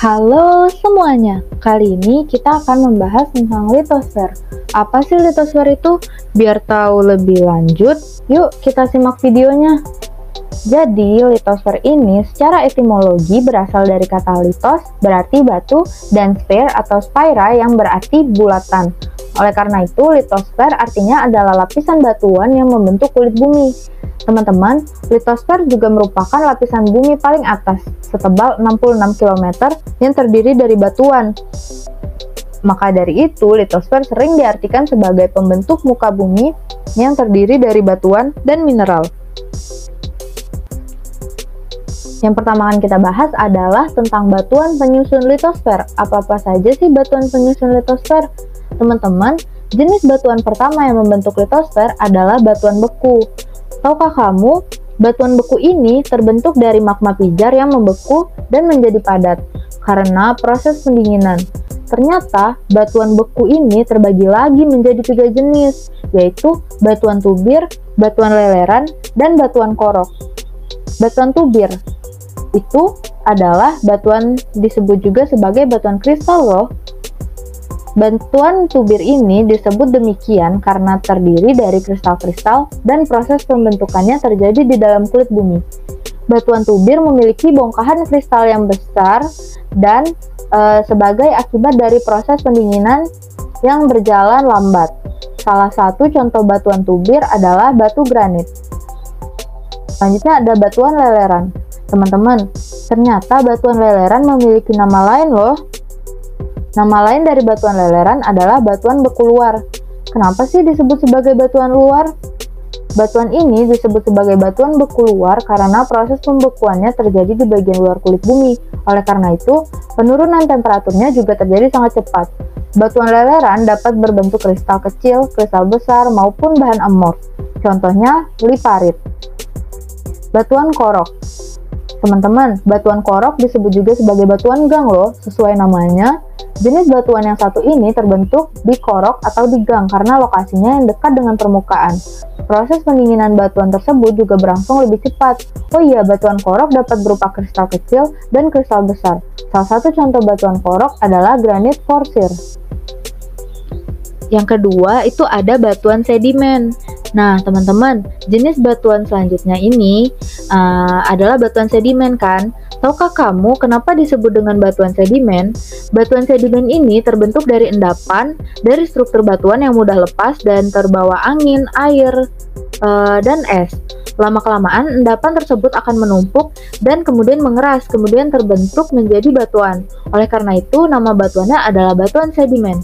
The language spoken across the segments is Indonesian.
Halo semuanya, kali ini kita akan membahas tentang litosfer. Apa sih litosfer itu? Biar tahu lebih lanjut, yuk kita simak videonya. Jadi, litosfer ini secara etimologi berasal dari kata litos, berarti batu, dan sphere atau spira yang berarti bulatan. Oleh karena itu, litosfer artinya adalah lapisan batuan yang membentuk kulit bumi. Teman-teman, litosfer juga merupakan lapisan bumi paling atas, setebal 66 km yang terdiri dari batuan. Maka dari itu, litosfer sering diartikan sebagai pembentuk muka bumi yang terdiri dari batuan dan mineral. Yang pertama akan kita bahas adalah tentang batuan penyusun litosfer. Apa-apa saja sih batuan penyusun litosfer? Teman-teman, jenis batuan pertama yang membentuk litosfer adalah batuan beku. Tahukah kamu, batuan beku ini terbentuk dari magma pijar yang membeku dan menjadi padat karena proses pendinginan. Ternyata, batuan beku ini terbagi lagi menjadi 3 jenis, yaitu batuan tubir, batuan leleran, dan batuan korok. Batuan tubir itu adalah batuan disebut juga sebagai batuan kristal loh. Batuan tubir ini disebut demikian karena terdiri dari kristal-kristal dan proses pembentukannya terjadi di dalam kulit bumi. Batuan tubir memiliki bongkahan kristal yang besar dan sebagai akibat dari proses pendinginan yang berjalan lambat. Salah satu contoh batuan tubir adalah batu granit. Selanjutnya ada batuan leleran. Teman-teman, ternyata batuan leleran memiliki nama lain loh. Nama lain dari batuan leleran adalah batuan beku luar. Kenapa sih disebut sebagai batuan luar? Batuan ini disebut sebagai batuan beku luar karena proses pembekuannya terjadi di bagian luar kulit bumi. Oleh karena itu, penurunan temperaturnya juga terjadi sangat cepat. Batuan leleran dapat berbentuk kristal kecil, kristal besar, maupun bahan amorf. Contohnya, liparit. Batuan korok. Teman-teman, batuan korok disebut juga sebagai batuan gang loh, sesuai namanya. Jenis batuan yang satu ini terbentuk di korok atau di gang karena lokasinya yang dekat dengan permukaan. Proses pendinginan batuan tersebut juga berlangsung lebih cepat. Oh iya, batuan korok dapat berupa kristal kecil dan kristal besar. Salah satu contoh batuan korok adalah granit forsir. Yang kedua itu ada batuan sedimen. Nah, teman-teman, jenis batuan selanjutnya ini adalah batuan sedimen kan? Tahukah kamu kenapa disebut dengan batuan sedimen? Batuan sedimen ini terbentuk dari endapan dari struktur batuan yang mudah lepas dan terbawa angin, air, dan es. Lama-kelamaan, endapan tersebut akan menumpuk dan kemudian mengeras, kemudian terbentuk menjadi batuan. Oleh karena itu, nama batuannya adalah batuan sedimen.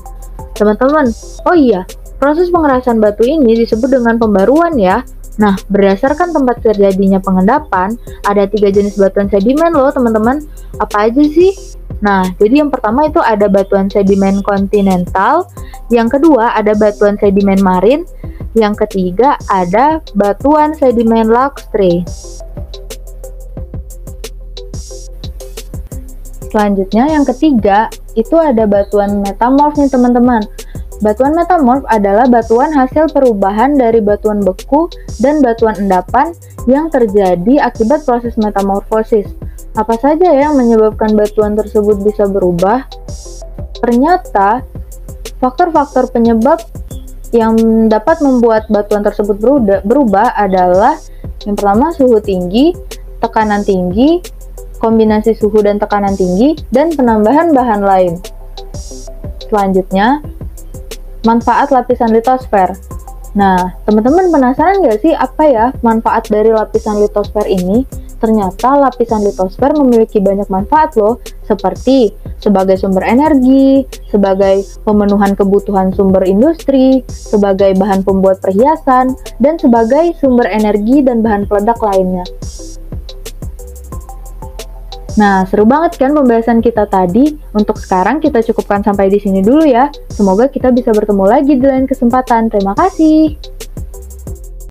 Teman-teman, oh iya, proses pengerasan batu ini disebut dengan pembaruan ya. Nah, berdasarkan tempat terjadinya pengendapan, ada 3 jenis batuan sedimen loh teman-teman. Apa aja sih? Nah, jadi yang pertama itu ada batuan sedimen kontinental, yang kedua ada batuan sedimen marin, yang ketiga ada batuan sedimen lacustrine. Selanjutnya yang ketiga itu ada batuan metamorf nih teman-teman. Batuan metamorf adalah batuan hasil perubahan dari batuan beku dan batuan endapan yang terjadi akibat proses metamorfosis. Apa saja yang menyebabkan batuan tersebut bisa berubah? Ternyata, faktor-faktor penyebab yang dapat membuat batuan tersebut berubah adalah yang pertama suhu tinggi, tekanan tinggi, kombinasi suhu dan tekanan tinggi, dan penambahan bahan lain. Selanjutnya, manfaat lapisan litosfer. Nah, teman-teman penasaran nggak sih apa ya manfaat dari lapisan litosfer ini? Ternyata lapisan litosfer memiliki banyak manfaat loh, seperti sebagai sumber energi, sebagai pemenuhan kebutuhan sumber industri, sebagai bahan pembuat perhiasan, dan sebagai sumber energi dan bahan peledak lainnya. Nah, seru banget kan pembahasan kita tadi? Untuk sekarang kita cukupkan sampai di sini dulu ya. Semoga kita bisa bertemu lagi di lain kesempatan. Terima kasih.